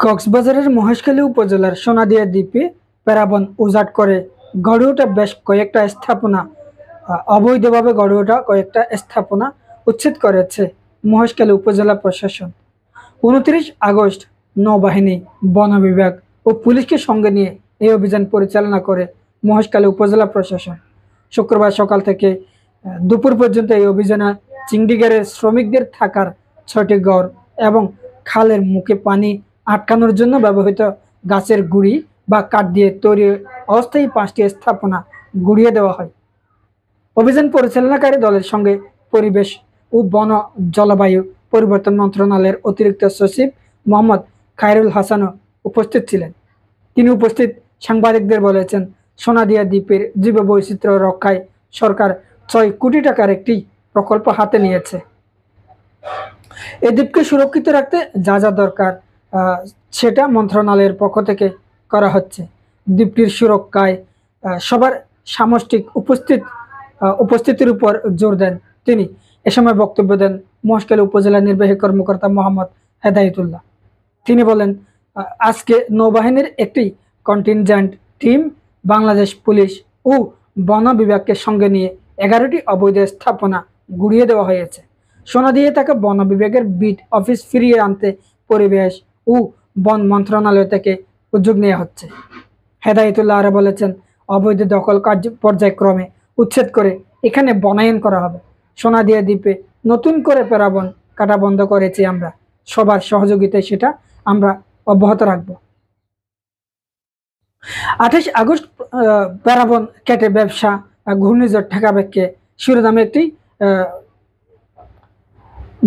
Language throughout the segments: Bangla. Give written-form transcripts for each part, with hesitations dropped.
কক্সবাজারের মহেশখালী উপজেলার সোনাদিয়া দ্বীপে প্যারাবন উজাট করে গড়ে ওঠা বেশ কয়েকটা স্থাপনা অবৈধভাবে গড়ে ওঠা কয়েকটা স্থাপনা উচ্ছেদ করেছে মহেশখালী উপজেলা প্রশাসন। 29 আগস্ট নৌবাহিনী, বন বিভাগ ও পুলিশকে সঙ্গে নিয়ে এই অভিযান পরিচালনা করে মহেশখালী উপজেলা প্রশাসন। শুক্রবার সকাল থেকে দুপুর পর্যন্ত এই অভিযানে চিংড়িঘাটের শ্রমিকদের থাকার 6টি ঘর এবং খালের মুখে পানি আটকানোর জন্য ব্যবহৃত গাছের গুঁড়ি বা কাঠ দিয়ে তৈরি অস্থায়ী 5টি স্থাপনা গুঁড়িয়ে দেওয়া হয়। অভিযান পরিচালনাকারী দলের সঙ্গে পরিবেশ ও বন জলবায়ু পরিবর্তন মন্ত্রণালয়ের অতিরিক্ত সচিব মোহাম্মদ খায়রুল হাসানও উপস্থিত ছিলেন। তিনি উপস্থিত সাংবাদিকদের বলেছেন, সোনাদিয়া দ্বীপের জীববৈচিত্র্য রক্ষায় সরকার 6 কোটি টাকার একটি প্রকল্প হাতে নিয়েছে। এই দ্বীপকে সুরক্ষিত রাখতে যা যা দরকার সেটা মন্ত্রণালয়ের পক্ষ থেকে করা হচ্ছে। দ্বীপটির সুরক্ষায় সবার সামষ্টিক উপস্থিতির উপর জোর দেন তিনি। এ সময় বক্তব্য দেন মহেশখালী উপজেলা নির্বাহী কর্মকর্তা মোহাম্মদ হেদায়েতুল্লাহ। তিনি বলেন, আজকে নৌবাহিনীর একটি কন্টিনজেন্ট টিম, বাংলাদেশ পুলিশ ও বন বিভাগকে সঙ্গে নিয়ে 11টি অবৈধ স্থাপনা গুঁড়িয়ে দেওয়া হয়েছে। সোনাদিয়ায় থাকা বন বিভাগের বিট অফিস ফিরিয়ে আনতে পরিবেশ ও বন মন্ত্রণালয় থেকে উদ্যোগ নেওয়া হচ্ছে। হেদায়েতুল্লাহ আরও বলেছেন, অবৈধ দখল কার্য পর্যায়ক্রমে উচ্ছেদ করে এখানে বনায়ন করা হবে। সোনাদিয়া দ্বীপে নতুন করে প্যারাবন কাটা বন্ধ করেছি আমরা, সবার সহযোগিতায় সেটা আমরা অব্যাহত রাখব। 28 আগস্ট প্যারাবন কেটে ব্যবসা ঘূর্ণিঝড় ঠেকাবেকে শিরোনামে একটি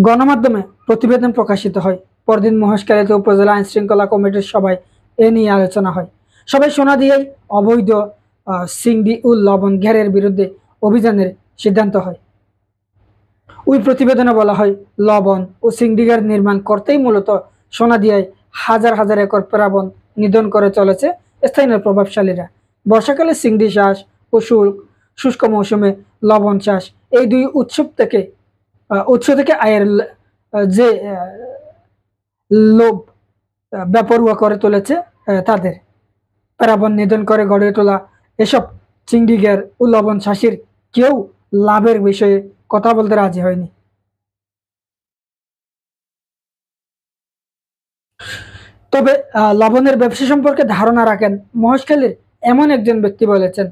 গণমাধ্যমে প্রতিবেদন প্রকাশিত হয়। পরদিন মহেশখালীতে উপজেলা আইন শৃঙ্খলা কমিটির সভায় এ নিয়ে আলোচনা হয়। সবাই সোনাদিয়ায় অবৈধ চিংড়ি ও লবণ ঘেরের বিরুদ্ধে অভিযানের সিদ্ধান্ত হয়। ওই প্রতিবেদনে বলা হয়, লবণ ও চিংড়িঘাট নির্মাণ করতেই মূলত সোনাদিয়ায় হাজার হাজার একর প্যারাবন নিধন করে চলেছে স্থানীয় প্রভাবশালীরা। বর্ষাকালে চিংড়ি চাষ ও শুষ্ক মৌসুমে লবণ চাষ, এই দুই উৎস থেকে আয়ের যে লোভ বেপরোয়া করে তুলেছে তাদের। প্যারাবন নিধন করে গড়ে তোলা এসব চিংড়িঘাট ও লবণ চাষির কেউ লাভের বিষয়ে কথা বলতে রাজি হয়নি। তবে লবণের ব্যবসা সম্পর্কে ধারণা রাখেন মহেশখালীর এমন একজন ব্যক্তি বলেছেন,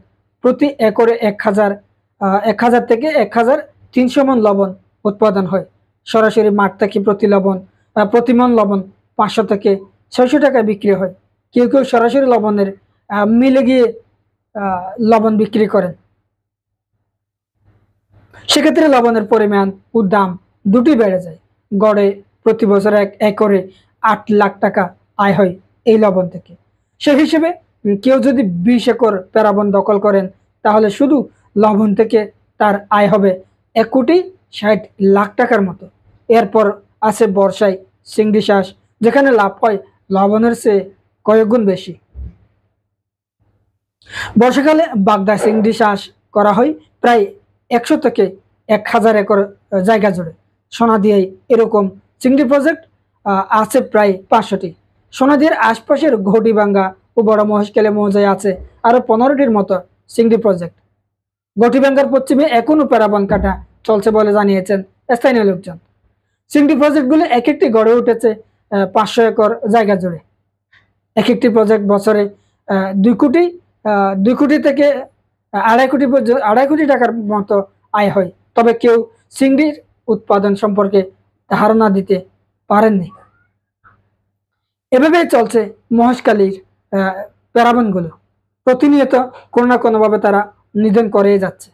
প্রতি একরে 1000 থেকে 1300 মন লবণ উৎপাদন হয়। সরাসরি মাঠ থেকে প্রতি মন লবণ 500 থেকে 600 টাকায় বিক্রি হয়। কেউ কেউ সরাসরি লবণের মিলে গিয়ে লবণ বিক্রি করেন। সেক্ষেত্রে লবণের পরিমাণ ও দাম দুটি বেড়ে যায়। গড়ে প্রতি বছর একরে 8 লাখ টাকা আয় হয় এই লবণ থেকে। সেই হিসেবে কেউ যদি 20 একর প্যারাবন দখল করেন, তাহলে শুধু লবণ থেকে তার আয় হবে 1,60,00,000 টাকার মতো। এরপর আছে বর্ষায় চিংড়ি চাষ, যেখানে লাভ হয় লবণের চেয়ে কয়েক গুণ বেশি। বর্ষাকালে বাগদা চিংড়ি চাষ করা হয় প্রায় 100 থেকে 1000 একর জায়গা জুড়ে। সোনাদিয়ায় এরকম চিংড়ি প্রজেক্ট আছে প্রায় 500টি। সোনাদিয়ার আশপাশের ঘটিভাঙ্গা ও বড় মহেশখালী মৌজায় আছে আরো 15টির মতো চিংড়ি প্রজেক্ট। ঘটিভাঙ্গার পশ্চিমে এখনো প্যারাবন কাটা চলছে বলে জানিয়েছেন স্থানীয় লোকজন। চিংড়ি প্রজেক্টগুলো এক একটি গড়ে উঠেছে 500 একর জায়গা জুড়ে। এক একটি প্রজেক্ট বছরে 2 কোটি থেকে 2.5 কোটি টাকার মতো আয় হয়। তবে কেউ চিংড়ির উৎপাদন সম্পর্কে ধারণা দিতে পারেননি। এভাবে চলছে মহেশখালীর প্যারাবনগুলো। প্রতিনিয়ত কোনো না কোনোভাবে তারা নিধন করেই যাচ্ছে।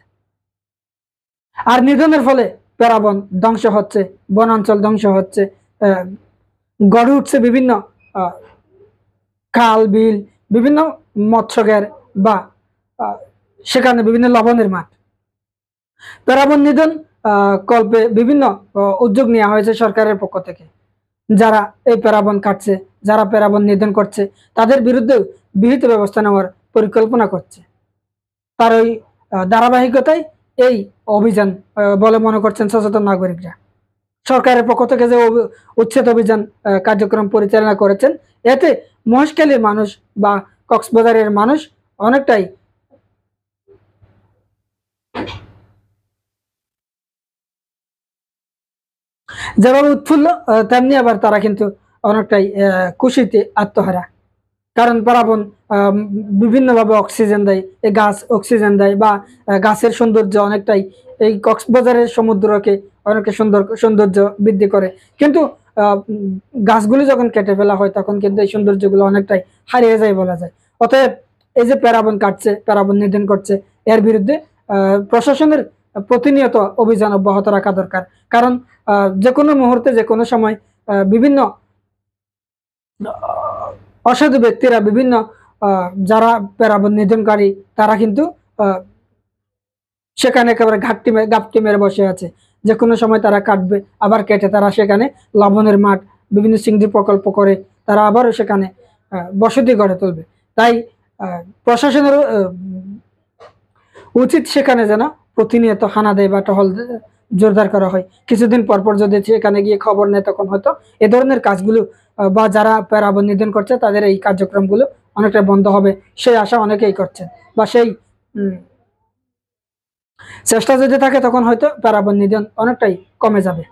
আর নিধনের ফলে প্যারাবন ধ্বংস হচ্ছে, বনাঞ্চল ধ্বংস হচ্ছে, গড়ে উঠছে বিভিন্ন খাল বিল, বিভিন্ন মৎস্যঘের বা সেখানে বিভিন্ন লবণের মাঠ। প্যারাবন নিধন কল্পে বিভিন্ন উদ্যোগ নেওয়া হয়েছে সরকারের পক্ষ থেকে। যারা এই প্যারাবন কাটছে, যারা প্যারাবন নিধন করছে, তাদের বিরুদ্ধে বিহিত ব্যবস্থা নেওয়ার পরিকল্পনা করছে। তার ওই ধারাবাহিকতায় এই অভিযান বলে মনে করছেন সচেতন নাগরিকরা। সরকারের পক্ষ থেকে যে উচ্ছেদ অভিযান কার্যক্রম পরিচালনা করেছেন, এতে মহেশখালীর মানুষ বা কক্সবাজারের মানুষ অনেকটাই যেভাবে উৎফুল্ল, তেমনি আবার তারা কিন্তু অনেকটাই খুশিতে আত্মহারা। কারণ প্লাবন বিভিন্নভাবে অক্সিজেন দেয়, এই গাছ অক্সিজেন দেয় বা গাছের সৌন্দর্য অনেকটাই এই কক্সবাজারের সমুদ্রকে অনেকটা সৌন্দর্য বৃদ্ধি করে। কিন্তু গাছগুলি যখন কেটে ফেলা হয় তখন কিন্তু এই সৌন্দর্যগুলো অনেকটাই হারিয়ে যায় বলা যায়। অতএব এই যে প্যারাবন কাটছে, প্যারাবন নিধন করছে, এর বিরুদ্ধে প্রশাসনের প্রতিনিয়ত অভিযান অব্যাহত রাখা দরকার। কারণ যে কোনো মুহূর্তে যে কোনো সময় বিভিন্ন অসাধু ব্যক্তিরা, বিভিন্ন যারা প্যারাবন নিধনকারী, তারা কিন্তু সেখানে একেবারে ঘাপটি মেরে বসে আছে। যে কোনো সময় তারা কাটবে, আবার কেটে তারা সেখানে লবণের মাঠ, বিভিন্ন চিংড়ি প্রকল্প করে তারা আবারও সেখানে বসতি গড়ে তুলবে। তাই প্রশাসনের উচিত সেখানে যেন প্রতিনিয়ত হানা দেয় বা টহল জোরদার করা হয়। কিছুদিন পর পর যদি সেখানে গিয়ে খবর নেয়, তখন হয়তো এ ধরনের কাজগুলো বা যারা প্যারাবন নিধন করছে তাদের এই কার্যক্রমগুলো অনেকটা বন্ধ হবে, সেই আশা অনেকেই করছেন। বা সেই চেষ্টা যদি থাকে তখন হয়তো প্যারাবন নিধন অনেকটাই কমে যাবে।